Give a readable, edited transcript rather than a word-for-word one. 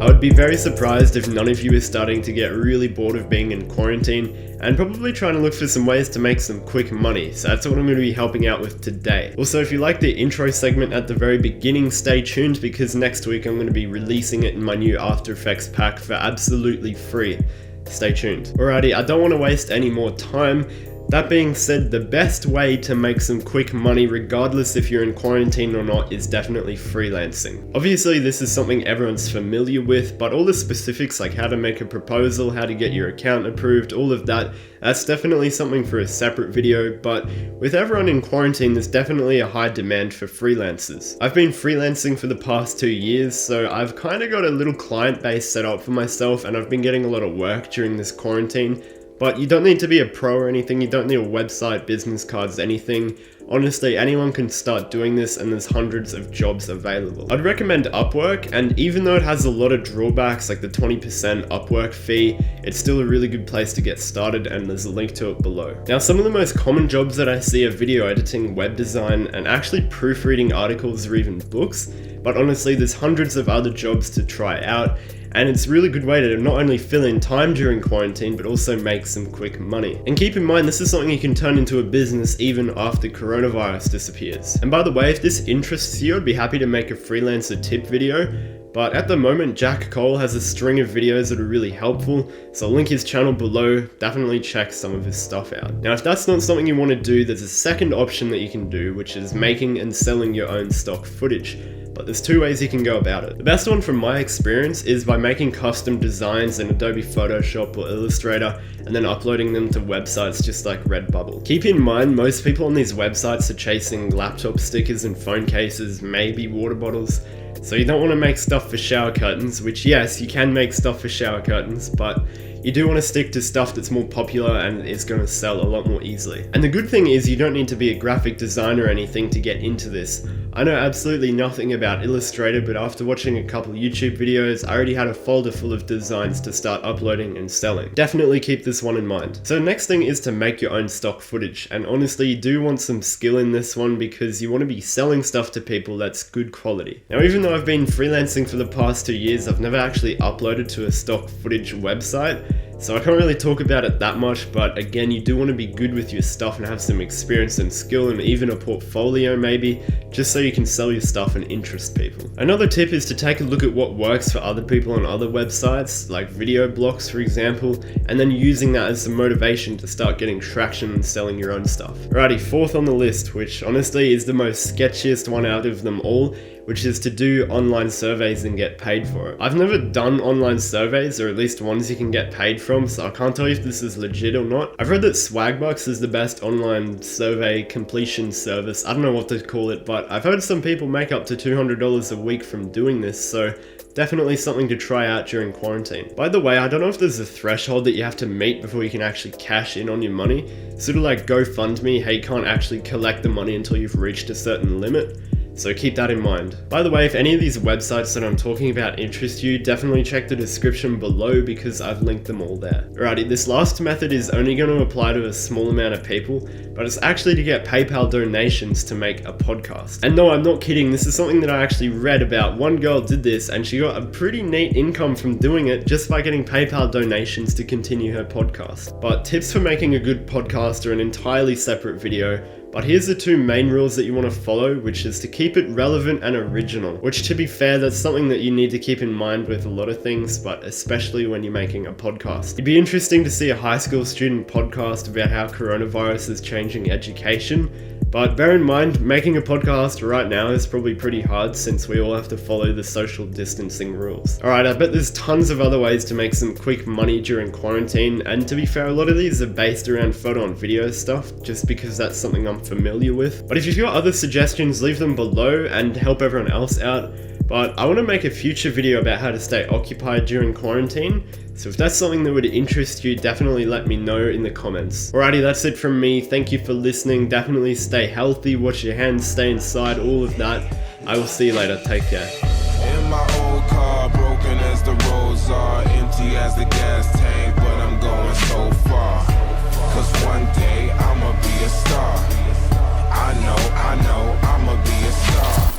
would be very surprised if none of you are starting to get really bored of being in quarantine and probably trying to look for some ways to make some quick money. So that's what I'm going to be helping out with today. Also, if you like the intro segment at the very beginning, stay tuned because next week I'm going to be releasing it in my new After Effects pack for absolutely free. Stay tuned. Alrighty, I don't want to waste any more time. That being said, the best way to make some quick money, regardless if you're in quarantine or not, is definitely freelancing. Obviously, this is something everyone's familiar with, but all the specifics like how to make a proposal, how to get your account approved, all of that, that's definitely something for a separate video. But with everyone in quarantine, there's definitely a high demand for freelancers. I've been freelancing for the past 2 years, so I've kind of got a little client base set up for myself, and I've been getting a lot of work during this quarantine. But you don't need to be a pro or anything, you don't need a website, business cards, anything. Honestly, anyone can start doing this and there's hundreds of jobs available. I'd recommend Upwork, and even though it has a lot of drawbacks like the 20% Upwork fee, it's still a really good place to get started, and there's a link to it below. Now, some of the most common jobs that I see are video editing, web design, and actually proofreading articles or even books. But honestly, there's hundreds of other jobs to try out. And it's a really good way to not only fill in time during quarantine, but also make some quick money. And keep in mind, this is something you can turn into a business even after coronavirus disappears. And by the way, if this interests you, I'd be happy to make a freelancer tip video. But at the moment, Jack Cole has a string of videos that are really helpful, so I'll link his channel below. Definitely check some of his stuff out. Now, if that's not something you want to do, there's a second option that you can do, which is making and selling your own stock footage. But there's 2 ways you can go about it. The best one from my experience is by making custom designs in Adobe Photoshop or Illustrator and then uploading them to websites just like Redbubble. Keep in mind, most people on these websites are chasing laptop stickers and phone cases, maybe water bottles. So you don't want to make stuff for shower curtains, which yes, you can make stuff for shower curtains, but you do want to stick to stuff that's more popular and is going to sell a lot more easily. And the good thing is you don't need to be a graphic designer or anything to get into this. I know absolutely nothing about Illustrator, but after watching a couple YouTube videos, I already had a folder full of designs to start uploading and selling. Definitely keep this one in mind. So the next thing is to make your own stock footage. And honestly, you do want some skill in this one because you want to be selling stuff to people that's good quality. Now, even though I've been freelancing for the past 2 years, I've never actually uploaded to a stock footage website. So I can't really talk about it that much, but again, you do want to be good with your stuff and have some experience and skill and even a portfolio maybe, just so you can sell your stuff and interest people. Another tip is to take a look at what works for other people on other websites, like video blocks for example, and then using that as some motivation to start getting traction and selling your own stuff. Alrighty, 4th on the list, which honestly is the most sketchiest one out of them all, which is to do online surveys and get paid for it. I've never done online surveys, or at least ones you can get paid from, so I can't tell you if this is legit or not. I've read that Swagbucks is the best online survey completion service. I don't know what to call it, but I've heard some people make up to $200 a week from doing this, so definitely something to try out during quarantine. By the way, I don't know if there's a threshold that you have to meet before you can actually cash in on your money. Sort of like GoFundMe, hey, you can't actually collect the money until you've reached a certain limit. So keep that in mind. By the way, if any of these websites that I'm talking about interest you, definitely check the description below because I've linked them all there. Alrighty, this last method is only going to apply to a small amount of people, but it's actually to get PayPal donations to make a podcast. And no, I'm not kidding, this is something that I actually read about. One girl did this and she got a pretty neat income from doing it just by getting PayPal donations to continue her podcast. But tips for making a good podcast are an entirely separate video. But here's the 2 main rules that you want to follow, which is to keep it relevant and original, which to be fair, that's something that you need to keep in mind with a lot of things, but especially when you're making a podcast. It'd be interesting to see a high school student podcast about how coronavirus is changing education, but bear in mind, making a podcast right now is probably pretty hard since we all have to follow the social distancing rules. Alright, I bet there's tons of other ways to make some quick money during quarantine, and to be fair, a lot of these are based around photo and video stuff, just because that's something I'm familiar with. But if you've got other suggestions, leave them below and help everyone else out. But I want to make a future video about how to stay occupied during quarantine, so if that's something that would interest you, definitely let me know in the comments. Alrighty, that's it from me. Thank you for listening. Definitely stay healthy, wash your hands, stay inside, all of that. I will see you later. Take care. In my old car, broken as the roads are, empty as the gas tank, but I'm going so far. Cause one day I'ma be a star. I know I'ma be a star.